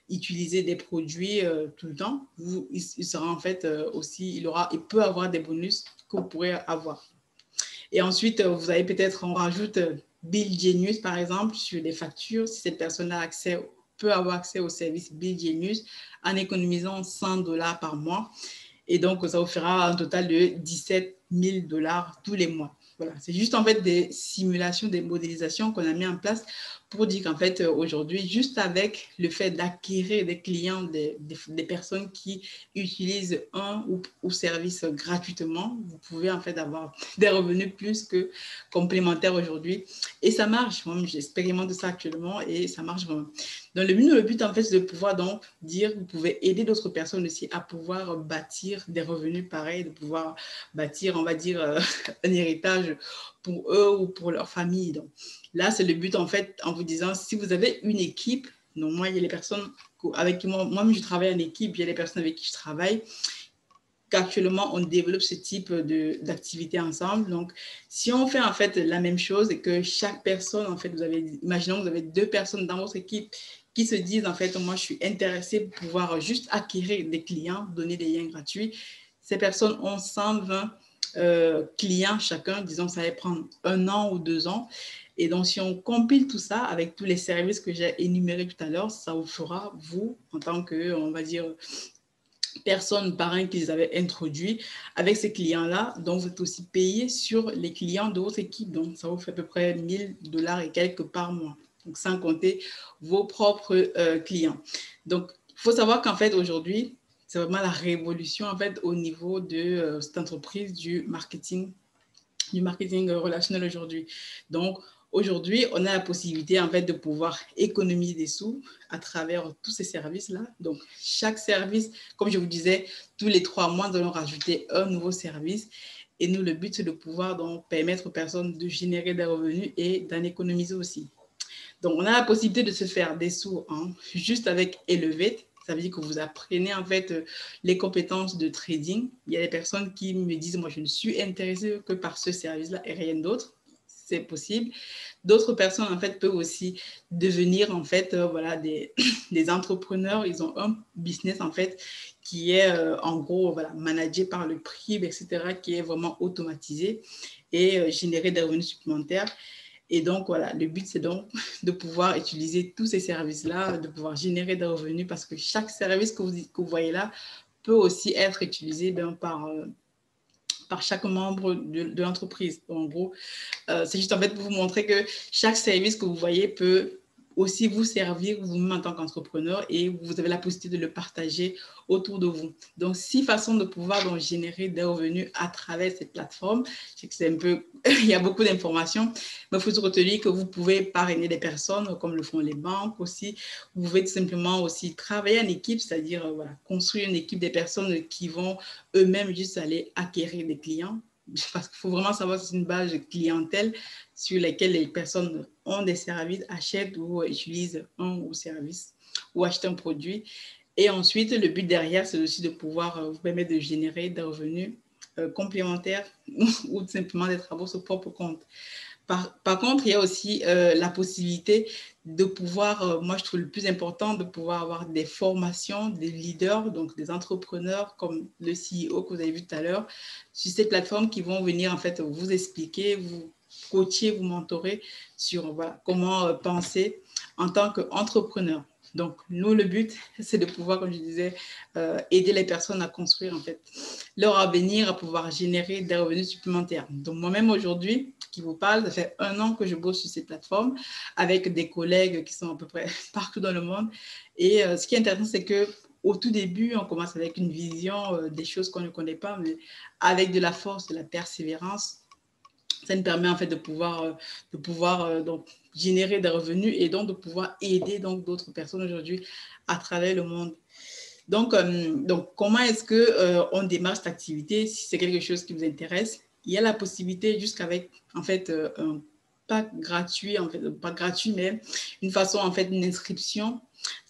utiliser des produits tout le temps, il sera en fait aussi, il peut avoir des bonus que vous pourrez avoir. Et ensuite, vous avez peut-être, on rajoute Bill Genius, par exemple, sur des factures. Si cette personne peut avoir accès au service Bill Genius en économisant $100 par mois. Et donc, ça vous fera un total de $17 000 tous les mois. Voilà, c'est juste en fait des simulations, des modélisations qu'on a mis en place pour dire qu'en fait, aujourd'hui, juste avec le fait d'acquérir des clients, des personnes qui utilisent un ou service gratuitement, vous pouvez en fait avoir des revenus plus que complémentaires aujourd'hui. Et ça marche. Moi, j'expérimente ça actuellement et ça marche vraiment. Donc, le but, en fait, c'est de pouvoir donc dire, vous pouvez aider d'autres personnes aussi à pouvoir bâtir des revenus pareils, de pouvoir bâtir, on va dire, un héritage pour eux ou pour leur famille. Donc, là, c'est le but, en fait, en vous disant, si vous avez une équipe, donc moi, il y a les personnes avec qui moi-même, je travaille en équipe, il y a les personnes avec qui je travaille, qu'actuellement, on développe ce type d'activité ensemble. Donc, si on fait en fait la même chose et que chaque personne, en fait, imaginons que vous avez 2 personnes dans votre équipe qui se disent, en fait, moi, je suis intéressée pour pouvoir juste acquérir des clients, donner des liens gratuits. Ces personnes ont 120 clients chacun, disons, ça va prendre 1 an ou 2 ans. Et donc, si on compile tout ça avec tous les services que j'ai énumérés tout à l'heure, ça vous fera, vous, en tant que, on va dire, personnes parrain qu'ils avaient introduit avec ces clients-là. Donc, vous êtes aussi payé sur les clients de votre équipe. Donc, ça vous fait à peu près $1000 et quelques par mois. Donc, sans compter vos propres clients. Donc, il faut savoir qu'en fait, aujourd'hui, c'est vraiment la révolution en fait au niveau de cette entreprise du marketing relationnel aujourd'hui. Donc, aujourd'hui, on a la possibilité en fait de pouvoir économiser des sous à travers tous ces services-là. Donc, chaque service, comme je vous disais, tous les 3 mois, nous allons rajouter un nouveau service. Et nous, le but, c'est de pouvoir donc permettre aux personnes de générer des revenus et d'en économiser aussi. Donc, on a la possibilité de se faire des sous juste avec Elevate. Ça veut dire que vous apprenez en fait les compétences de trading. Il y a des personnes qui me disent, moi, je ne suis intéressée que par ce service-là et rien d'autre. c'est possible. D'autres personnes, en fait, peuvent aussi devenir, en fait, voilà, des entrepreneurs. Ils ont un business, en fait, qui est, en gros, voilà, managé par le PRIB, etc., qui est vraiment automatisé et générer des revenus supplémentaires. Et donc, voilà, le but, c'est donc de pouvoir utiliser tous ces services-là, de pouvoir générer des revenus parce que chaque service que vous voyez là peut aussi être utilisé par chaque membre de l'entreprise. En gros, c'est juste en fait pour vous montrer que chaque service que vous voyez peut aussi vous servir vous-même en tant qu'entrepreneur et vous avez la possibilité de le partager autour de vous. Donc, 6 façons de pouvoir donc générer des revenus à travers cette plateforme. Je sais que c'est un peu, il y a beaucoup d'informations, mais il faut se retenir que vous pouvez parrainer des personnes comme le font les banques aussi. Vous pouvez tout simplement aussi travailler en équipe, c'est-à-dire voilà, construire une équipe des personnes qui vont eux-mêmes juste aller acquérir des clients. Parce qu'il faut vraiment savoir que c'est une base de clientèle sur laquelle les personnes ont des services, achètent ou utilisent un ou service ou achètent un produit. Et ensuite, le but derrière, c'est aussi de pouvoir vous permettre de générer des revenus complémentaires ou tout simplement d'être à votre propre compte. Par contre, il y a aussi la possibilité de pouvoir, moi je trouve le plus important, de pouvoir avoir des formations, des leaders, donc des entrepreneurs comme le CEO que vous avez vu tout à l'heure, sur ces plateformes qui vont venir en fait vous expliquer, vous coacher, vous mentorer sur voilà, comment penser en tant qu'entrepreneur. Donc, nous, le but, c'est de pouvoir, comme je disais, aider les personnes à construire en fait leur avenir, à pouvoir générer des revenus supplémentaires. Donc, moi-même aujourd'hui, qui vous parle, ça fait 1 an que je bosse sur ces plateformes avec des collègues qui sont à peu près partout dans le monde. Et ce qui est intéressant, c'est que au tout début, on commence avec une vision des choses qu'on ne connaît pas, mais avec de la force, de la persévérance, ça nous permet en fait de pouvoir donc générer des revenus et donc de pouvoir aider donc d'autres personnes aujourd'hui à travers le monde. Donc comment est-ce qu'on démarre cette activité si c'est quelque chose qui vous intéresse? Il y a la possibilité jusqu'avec en fait un pack gratuit, en fait pas gratuit, mais une façon en fait une inscription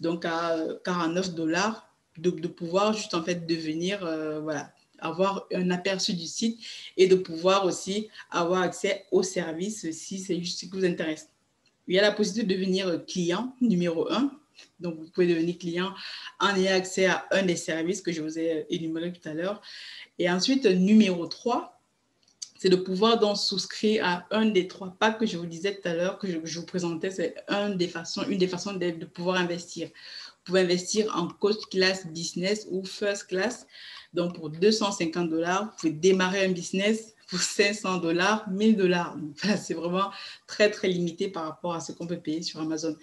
donc à 49 $, de pouvoir juste en fait devenir voilà, avoir un aperçu du site et de pouvoir aussi avoir accès aux services si c'est juste ce qui vous intéresse. Il y a la possibilité de devenir client numéro 1. Donc, vous pouvez devenir client en ayant accès à un des services que je vous ai énuméré tout à l'heure. Et ensuite, numéro 3, c'est de pouvoir donc souscrire à un des 3 packs que je vous disais tout à l'heure, que je vous présentais. C'est une des façons de pouvoir investir. Vous pouvez investir en coach class business ou first class. Donc, pour 250 $, vous pouvez démarrer un business. Pour 500 $, 1000 $. Donc, voilà, c'est vraiment très, très limité par rapport à ce qu'on peut payer sur Amazon.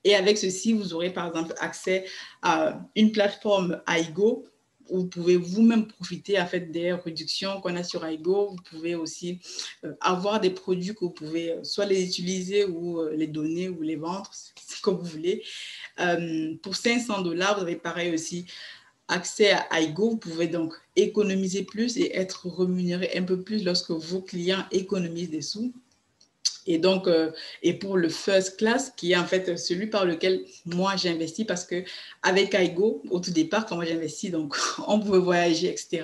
Et avec ceci, vous aurez par exemple accès à une plateforme Aigo où vous pouvez vous-même profiter en fait, des réductions qu'on a sur Aigo. Vous pouvez aussi avoir des produits que vous pouvez soit les utiliser ou les donner ou les vendre, c'est comme vous voulez. Pour 500 $, vous avez pareil aussi accès à Aigo. Vous pouvez donc économiser plus et être rémunéré un peu plus lorsque vos clients économisent des sous. Et donc, et pour le first class, qui est en fait celui par lequel moi j'ai investi, parce que avec Aigo, au tout départ, quand moi j'ai investi, donc on pouvait voyager, etc.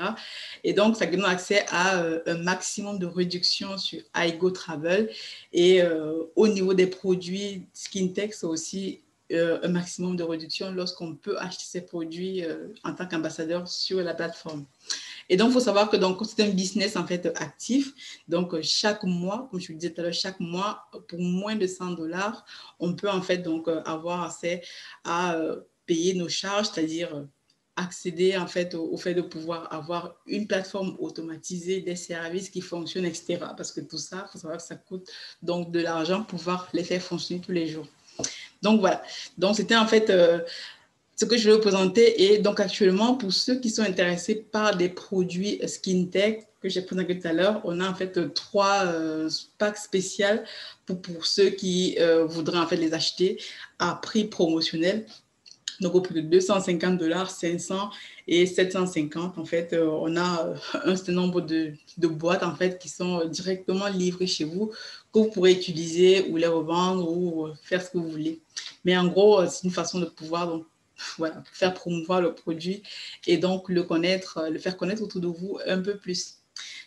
Et donc, ça donne accès à un maximum de réduction sur Aigo Travel. Et au niveau des produits SkinTech, c'est aussi un maximum de réduction lorsqu'on peut acheter ces produits en tant qu'ambassadeur sur la plateforme. Et donc, il faut savoir que c'est un business en fait actif. Donc, chaque mois, comme je vous le disais tout à l'heure, chaque mois, pour moins de 100 $, on peut en fait donc avoir accès à payer nos charges, c'est-à-dire accéder en fait au fait de pouvoir avoir une plateforme automatisée, des services qui fonctionnent, etc. Parce que tout ça, il faut savoir que ça coûte donc de l'argent pour pouvoir les faire fonctionner tous les jours. Donc, voilà. Donc, c'était en fait ce que je vais vous présenter. Et donc, actuellement, pour ceux qui sont intéressés par des produits SkinTech que j'ai présenté tout à l'heure, on a en fait 3 packs spéciaux pour ceux qui voudraient en fait les acheter à prix promotionnel. Donc, au prix de 250 $, 500 et 750, en fait, on a un certain nombre de boîtes, en fait, qui sont directement livrées chez vous, que vous pourrez utiliser ou les revendre ou faire ce que vous voulez. Mais en gros, c'est une façon de pouvoir donc, voilà, faire promouvoir le produit et donc le faire connaître autour de vous un peu plus.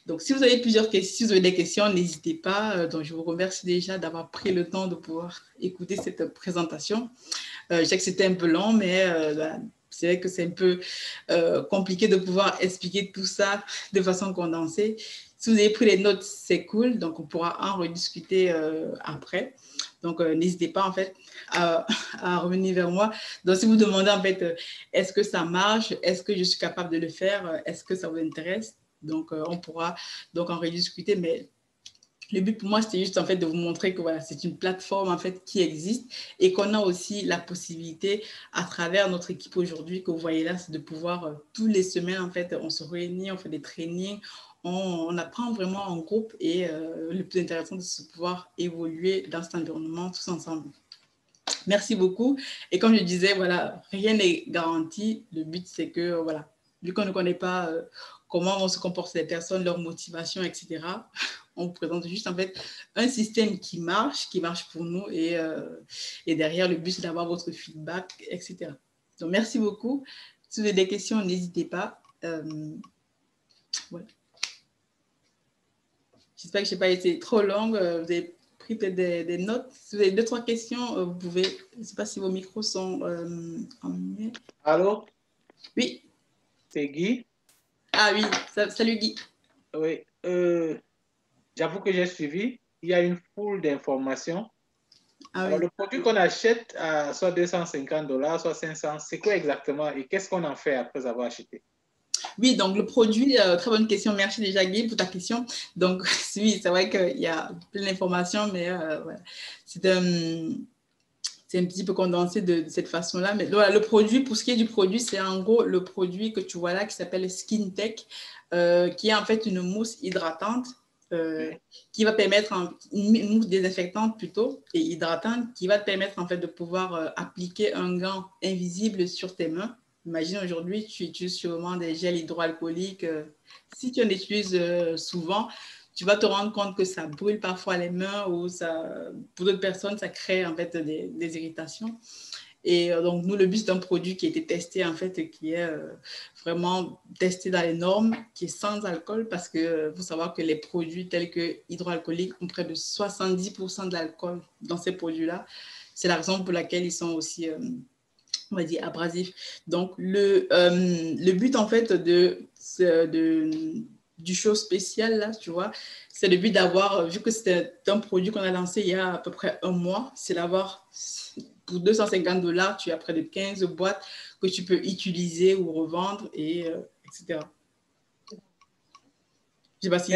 Donc, si vous avez plusieurs questions, si vous avez des questions, n'hésitez pas. Donc, je vous remercie déjà d'avoir pris le temps de pouvoir écouter cette présentation. Je sais que c'était un peu long, mais c'est vrai que c'est un peu compliqué de pouvoir expliquer tout ça de façon condensée. Si vous avez pris les notes, c'est cool. Donc, on pourra en rediscuter après. Donc, n'hésitez pas, en fait, à revenir vers moi. Donc, si vous demandez, en fait, est-ce que ça marche? Est-ce que je suis capable de le faire? Est-ce que ça vous intéresse? Donc, on pourra donc en rediscuter. Mais le but pour moi, c'était juste en fait de vous montrer que voilà, c'est une plateforme en fait qui existe et qu'on a aussi la possibilité à travers notre équipe aujourd'hui que vous voyez là, c'est de pouvoir tous les semaines en fait, on se réunit, on fait des trainings, on apprend vraiment en groupe et le plus intéressant, c'est de pouvoir évoluer dans cet environnement tous ensemble. Merci beaucoup. Et comme je disais, voilà, rien n'est garanti. Le but, c'est que, voilà, vu qu'on ne connaît pas comment vont se comporter les personnes, leur motivation, etc., on vous présente juste, en fait, un système qui marche pour nous. Et derrière, le but, c'est d'avoir votre feedback, etc. Donc, merci beaucoup. Si vous avez des questions, n'hésitez pas. Voilà. J'espère que je n'ai pas été trop longue. Vous avez pris peut-être des notes. Si vous avez 2-3 questions, vous pouvez. Je ne sais pas si vos micros sont en muet. Allô? Oui. C'est Guy. Ah oui, salut Guy. Oui. J'avoue que j'ai suivi. Il y a une foule d'informations. Ah Alors, oui. le produit qu'on achète à soit $250, soit 500, c'est quoi exactement et qu'est-ce qu'on en fait après avoir acheté? Oui, donc le produit, très bonne question. Merci déjà Guy pour ta question. Donc oui, c'est vrai qu'il y a plein d'informations, mais voilà. C'est un petit peu condensé de cette façon-là. Mais voilà, le produit, pour ce qui est du produit, c'est en gros le produit que tu vois là qui s'appelle Skin Tech, qui est en fait une mousse hydratante qui va permettre, une mousse désinfectante plutôt, et hydratante, qui va te permettre en fait de pouvoir appliquer un gant invisible sur tes mains. Imagine aujourd'hui, tu utilises sûrement des gels hydroalcooliques. Si tu en utilises souvent, tu vas te rendre compte que ça brûle parfois les mains ou ça, pour d'autres personnes, ça crée en fait des irritations. Et donc, nous, le but d'un produit qui a été testé, en fait, qui est vraiment testé dans les normes, qui est sans alcool, parce que faut savoir que les produits tels que hydroalcooliques ont près de 70% de l'alcool dans ces produits-là. C'est la raison pour laquelle ils sont aussi, on va dire, abrasifs. Donc, le but, en fait, du show spécial, là, tu vois, c'est le but d'avoir, vu que c'est un produit qu'on a lancé il y a à peu près un mois, c'est d'avoir, pour $250, tu as près de 15 boîtes que tu peux utiliser ou revendre, etc. Je ne sais pas si...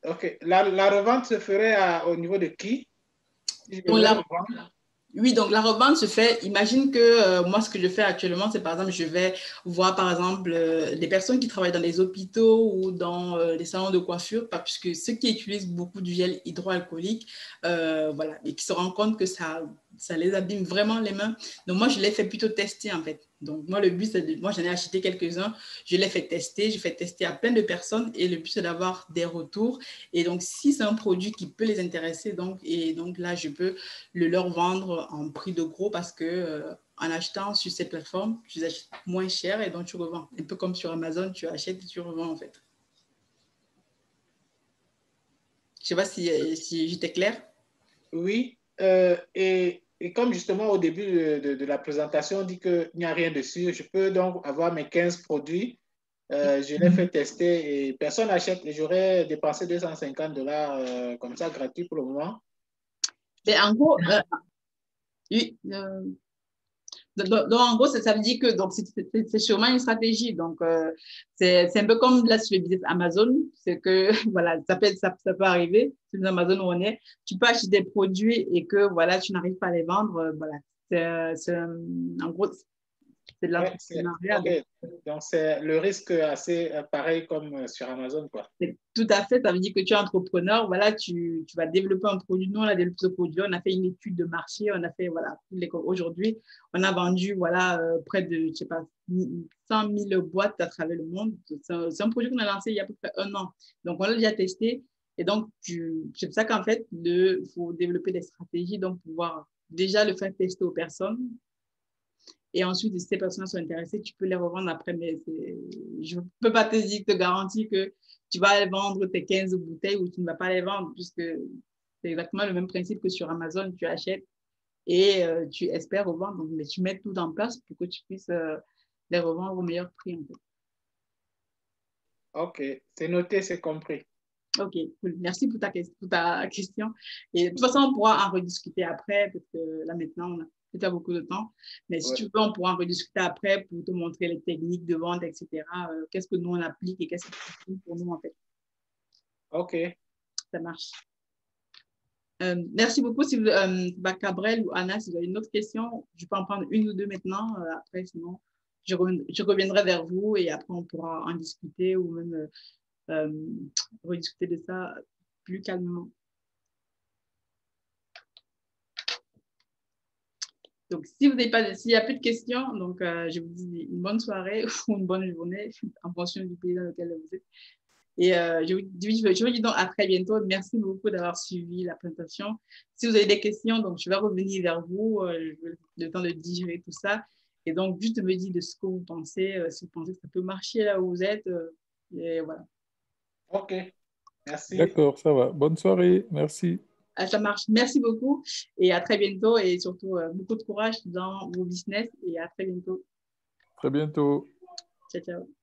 OK. La revente se ferait au niveau de qui? Si je Donc, voulais la, revendre. Oui, donc la revente se fait. Imagine que moi, ce que je fais actuellement, c'est par exemple, je vais voir par exemple des personnes qui travaillent dans les hôpitaux ou dans les salons de coiffure, puisque ceux qui utilisent beaucoup du gel hydroalcoolique, voilà, et qui se rendent compte que ça les abîme vraiment les mains. Donc moi, je les fais plutôt tester en fait. Donc moi, le but, c'est moi, j'en ai acheté quelques-uns, je les fais tester, je fais tester à plein de personnes et le but, c'est d'avoir des retours. Et donc, si c'est un produit qui peut les intéresser, donc là, je peux le leur vendre en prix de gros parce que en achetant sur ces plateformes, tu les achètes moins cher et donc tu revends. Un peu comme sur Amazon, tu achètes et tu revends en fait. Je ne sais pas si j'étais claire. Oui. Et comme justement au début de la présentation, on dit qu'il n'y a rien dessus, je peux donc avoir mes 15 produits. Je les fais tester et personne n'achète et j'aurais dépensé $250 comme ça gratuit pour le moment. Et en gros, oui, donc, en gros, ça veut dire que c'est sûrement une stratégie. Donc, c'est un peu comme là sur le business Amazon. C'est que, voilà, ça peut arriver sur Amazon où on est. Tu peux acheter des produits et que, voilà, tu n'arrives pas à les vendre. Voilà. En gros, c'est de Ouais, l'entrepreneuriat. OK. Donc, c'est le risque assez pareil comme sur Amazon, quoi. Tout à fait, ça veut dire que tu es entrepreneur, voilà, tu vas développer un produit. Nous, on a développé ce produit, on a fait une étude de marché, on a fait, voilà, aujourd'hui, on a vendu, voilà, près de, je sais pas, 100 000 boîtes à travers le monde. C'est un produit qu'on a lancé il y a à peu près un an. Donc, on l'a déjà testé. Et donc, c'est pour ça qu'en fait, il faut développer des stratégies, donc pouvoir déjà le faire tester aux personnes. Et ensuite, si ces personnes sont intéressées, tu peux les revendre après. Mais je ne peux pas te garantir que tu vas vendre tes 15 bouteilles ou tu ne vas pas les vendre, puisque c'est exactement le même principe que sur Amazon. Tu achètes et tu espères revendre. Donc, mais tu mets tout en place pour que tu puisses les revendre au meilleur prix, en fait. OK, c'est noté, c'est compris. Ok, cool. Merci pour pour ta question. Et de toute façon, on pourra en rediscuter après, parce que là maintenant, on a peut-être beaucoup de temps. Mais si Ouais. tu veux, on pourra en rediscuter après pour te montrer les techniques de vente, etc. Qu'est-ce que nous, on applique et qu'est-ce qui fonctionne pour nous, en fait. OK. Ça marche. Merci beaucoup. Si vous, Cabrel ou Anna, si vous avez une autre question, je peux en prendre une ou deux maintenant. Après, sinon, je reviendrai vers vous et après, on pourra en discuter ou même rediscuter de ça plus calmement. Donc, si vous n'avez pas, s'il n'y a plus de questions, donc je vous dis une bonne soirée ou une bonne journée en fonction du pays dans lequel vous êtes. Et je vous dis donc à très bientôt. Merci beaucoup d'avoir suivi la présentation. Si vous avez des questions, donc je vais revenir vers vous. Le temps de digérer tout ça. Et donc, juste me dire de ce que vous pensez, si vous pensez que ça peut marcher là où vous êtes. Et voilà. OK. Merci. D'accord, ça va. Bonne soirée. Merci. Ça marche. Merci beaucoup et à très bientôt et surtout beaucoup de courage dans vos business et à très bientôt. Très bientôt. Ciao, ciao.